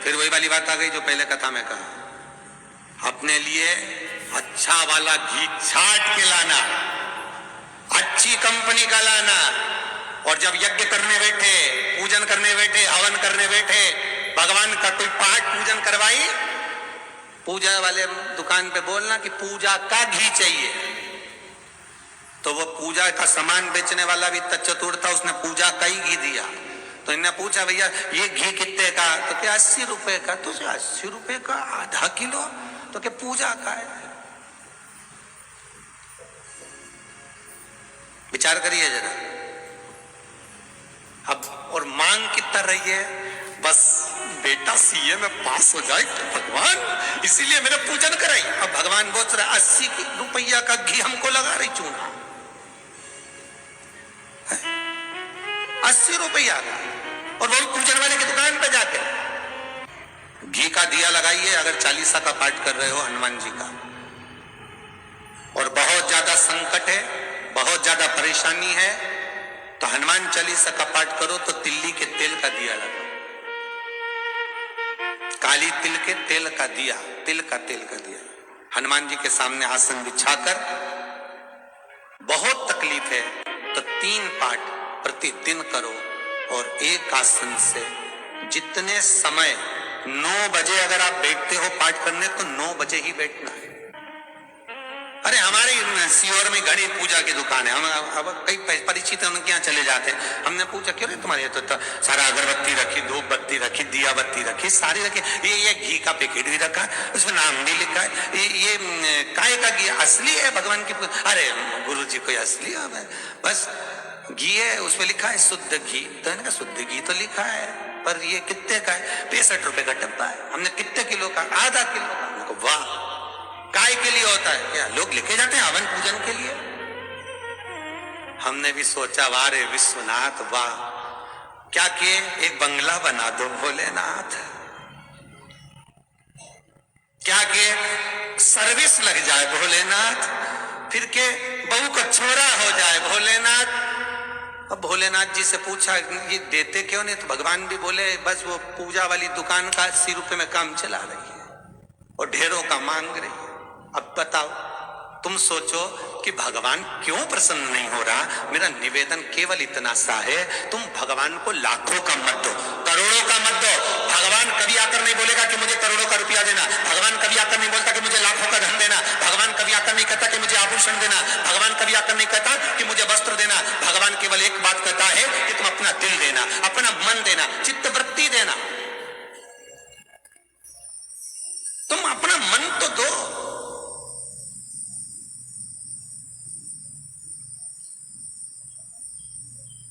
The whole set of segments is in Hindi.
फिर वही वाली बात आ गई जो पहले कथा में कहा, अपने लिए अच्छा वाला घी छाट के लाना, अच्छी कंपनी का लाना, और जब यज्ञ करने बैठे, पूजन करने बैठे, हवन करने बैठे, भगवान का कोई पाठ पूजन करवाई, पूजा वाले दुकान पे बोलना कि पूजा का घी चाहिए। तो वो पूजा का सामान बेचने वाला भी चतुर था, उसने पूजा का ही घी दिया। तो इन्होंने पूछा, भैया ये घी कितने का? तो क्या 80 रुपए का? तो 80 रुपए का आधा किलो? तो क्या पूजा का है? विचार करिए जरा। अब और मांग कितना रही है? बस बेटा सीए में पास हो जाए तो भगवान, इसीलिए मेरा पूजन कराई। अब भगवान बोल रहा 80 रुपया का घी हमको लगा रही चूना, 80 रुपया का, और वो पूजन वाले की दुकान पे जाके घी का दिया लगाइए। अगर 40 का पाठ कर रहे हो हनुमान जी का, और बहुत ज्यादा संकट है, बहुत ज्यादा परेशानी है, तो हनुमान 40 का पाठ करो तो तिल्ली के तेल का दिया लगाओ, काली तिल के तेल का दिया, तिल का तेल का दिया हनुमान जी के सामने आसन बिछाकर, बहुत तकलीफ है तो 3 पाठ प्रतिदिन करो, और एक आसन से जितने समय 9 बजे अगर आप बैठते हो पाठ करने तो 9 बजे ही बैठना है। अरे हमारे सीहोर में घड़ी पूजा की दुकान है, हम अब कई परिचित है उनके यहाँ चले जाते हैं। हमने पूछा क्यों रे तुम्हारे तो सारा अगरबत्ती रखी, धूप बत्ती रखी, दिया बत्ती रखी, सारी रखी, ये घी का पैकेट भी रखा, उसमें नाम भी लिखा है, ये काय का घी असली है भगवान की? अरे गुरु जी कोई असली है? बस घी है, उसमें लिखा है शुद्ध घी। तो इनका शुद्ध घी तो लिखा है, पर ये कितने का है? 65 रुपए का डब्बा है। हमने कितने किलो का? आधा किलो का। वाह, काय के लिए होता है क्या? लोग लेके जाते हैं हवन पूजन के लिए। हमने भी सोचा, वाह रे विश्वनाथ वाह, क्या किए? एक बंगला बना दो भोलेनाथ। क्या किए? सर्विस लग जाए भोलेनाथ, फिर के बहू का छोरा हो जाए भोलेनाथ। अब भोलेनाथ जी से पूछा ये देते क्यों नहीं? तो भगवान भी बोले बस वो पूजा वाली दुकान का 80 रुपए में काम चला रही है और ढेरों का मांग रही है। अब बताओ, तुम सोचो कि भगवान क्यों प्रसन्न नहीं हो रहा? मेरा निवेदन केवल इतना सा है, तुम भगवान को लाखों का मत दो, करोड़ों का मत दो। भगवान कभी आकर नहीं बोलेगा कि मुझे करोड़ों का रुपया देना, भगवान कभी आकर नहीं बोलता कि मुझे लाखों का धन देना, भगवान कभी आकर नहीं कहता कि मुझे आभूषण देना, भगवान कभी आकर नहीं कहता कि मुझे वस्त्र देना। भगवान केवल एक बात कहता है कि तुम अपना दिल देना, अपना मन देना, चित्तवृत्ति देना। तुम अपना मन तो दो।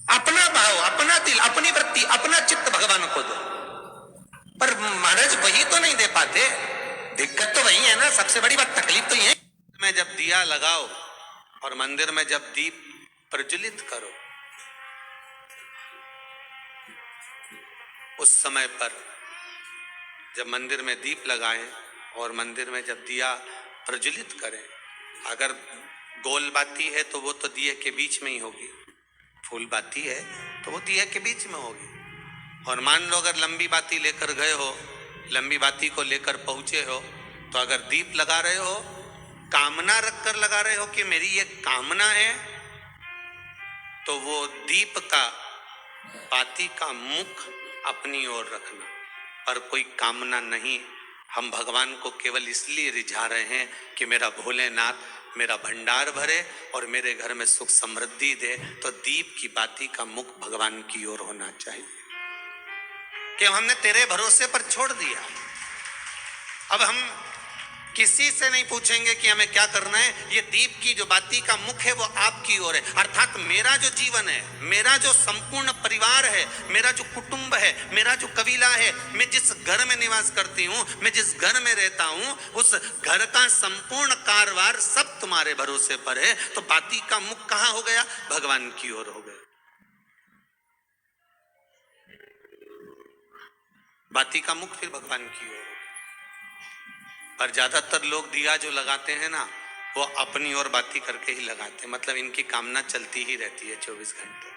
अपना भाव, अपना दिल, अपनी वृत्ति, अपना चित्त भगवान को दो। पर महाराज वही तो नहीं दे पाते। दिक्कत तो वही है ना, सबसे बड़ी बात, तकलीफ तो ये में जब दिया लगाओ और मंदिर में जब दीप प्रज्वलित करो, उस समय पर जब मंदिर में दीप लगाएं और मंदिर में जब दिया प्रज्वलित करें, अगर गोल बाती है तो वो तो दिए के बीच में ही होगी, फूल बाती है तो वो दिए के बीच में होगी। और मान लो अगर लंबी बाती लेकर गए हो, लंबी बाती को लेकर पहुंचे हो, तो अगर दीप लगा रहे हो, कामना रखकर लगा रहे हो कि मेरी ये कामना है, तो वो दीप का, बाती का मुख अपनी ओर रखना, पर कोई कामना नहीं। हम भगवान को केवल इसलिए रिझा रहे हैं कि मेरा भोलेनाथ मेरा भंडार भरे और मेरे घर में सुख समृद्धि दे। तो दीप की बाती का मुख भगवान की ओर होना चाहिए कि हमने तेरे भरोसे पर छोड़ दिया। अब हम किसी से नहीं पूछेंगे कि हमें क्या करना है, ये दीप की जो बाती का मुख है वो आपकी ओर है। अर्थात मेरा जो जीवन है, मेरा जो संपूर्ण परिवार है, मेरा जो कुटुंब है, मेरा जो कबीला है, मैं जिस घर में निवास करती हूँ, मैं जिस घर में रहता हूँ, उस घर का संपूर्ण कारभार सब तुम्हारे भरोसे पर है। तो बाती का मुख कहाँ हो गया? भगवान की ओर हो गया। बाती का मुख फिर भगवान की ओर। पर ज्यादातर लोग दिया जो लगाते हैं ना, वो अपनी ओर बाती करके ही लगाते हैं। मतलब इनकी कामना चलती ही रहती है 24 घंटे,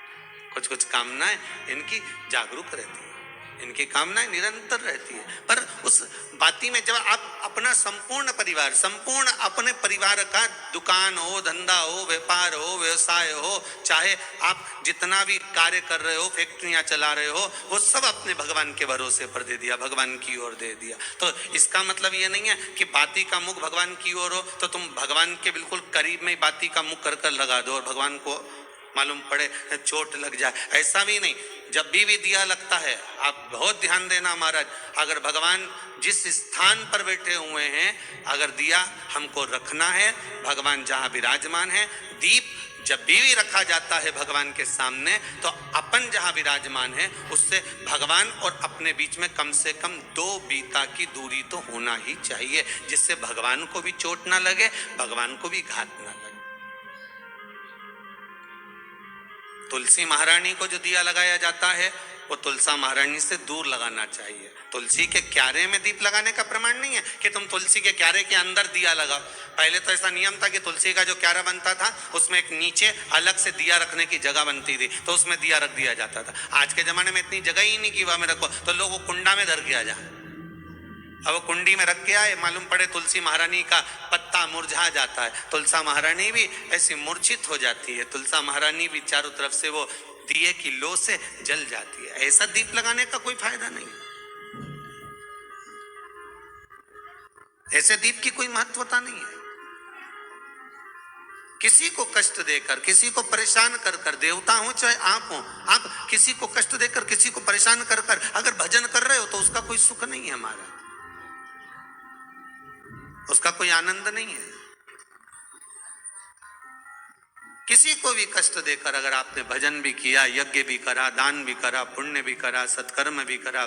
कुछ कुछ कामनाएं इनकी जागरूक रहती है। इनकी कामनाएं निरंतर रहती है। पर उस बाती में जब आप अपना संपूर्ण परिवार, संपूर्ण अपने परिवार का, दुकान हो, धंधा हो, व्यापार हो, व्यवसाय हो, चाहे आप जितना भी कार्य कर रहे हो, फैक्ट्रियां चला रहे हो, वो सब अपने भगवान के भरोसे पर दे दिया, भगवान की ओर दे दिया। तो इसका मतलब ये नहीं है कि बाती का मुख भगवान की ओर हो तो तुम भगवान के बिल्कुल करीब में बाती का मुख कर लगा दो और भगवान को मालूम पड़े चोट लग जाए, ऐसा भी नहीं। जब भी दिया लगता है, आप बहुत ध्यान देना महाराज, अगर भगवान जिस स्थान पर बैठे हुए हैं, अगर दिया हमको रखना है, भगवान जहां विराजमान है, दीप जब भी रखा जाता है भगवान के सामने, तो अपन जहां विराजमान है उससे भगवान और अपने बीच में कम से कम 2 बीता की दूरी तो होना ही चाहिए, जिससे भगवान को भी चोट ना लगे, भगवान को भी घात ना लगे। तुलसी महारानी को जो दिया लगाया जाता है वो तुलसा महारानी से दूर लगाना चाहिए। तुलसी के क्यारे में दीप लगाने का प्रमाण नहीं है कि तुम तुलसी के क्यारे के अंदर दिया लगाओ। पहले तो ऐसा नियम था कि तुलसी का जो क्यारा बनता था उसमें एक नीचे अलग से दिया रखने की जगह बनती थी, तो उसमें दिया रख दिया जाता था। आज के जमाने में इतनी जगह ही नहीं कि वहां में रखो, तो लोग वो कुंडा में धर के आ जाए। अब वो कुंडी में रख के आए, मालूम पड़े तुलसी महारानी का पत्ता मुरझा जाता है, तुलसा महारानी भी ऐसी मूर्छित हो जाती है, तुलसा महारानी भी चारों तरफ से वो दिए की लो से जल जाती है। ऐसा दीप लगाने का कोई फायदा नहीं, ऐसे दीप की कोई महत्वता नहीं है। किसी को कष्ट देकर, किसी को परेशान कर कर, देवता हो चाहे आप हो, आप किसी को कष्ट देकर, किसी को परेशान कर कर अगर भजन कर रहे हो तो उसका कोई सुख नहीं है हमारा, उसका कोई आनंद नहीं है। किसी को भी कष्ट देकर अगर आपने भजन भी किया, यज्ञ भी करा, दान भी करा, पुण्य भी करा, सत्कर्म भी करा,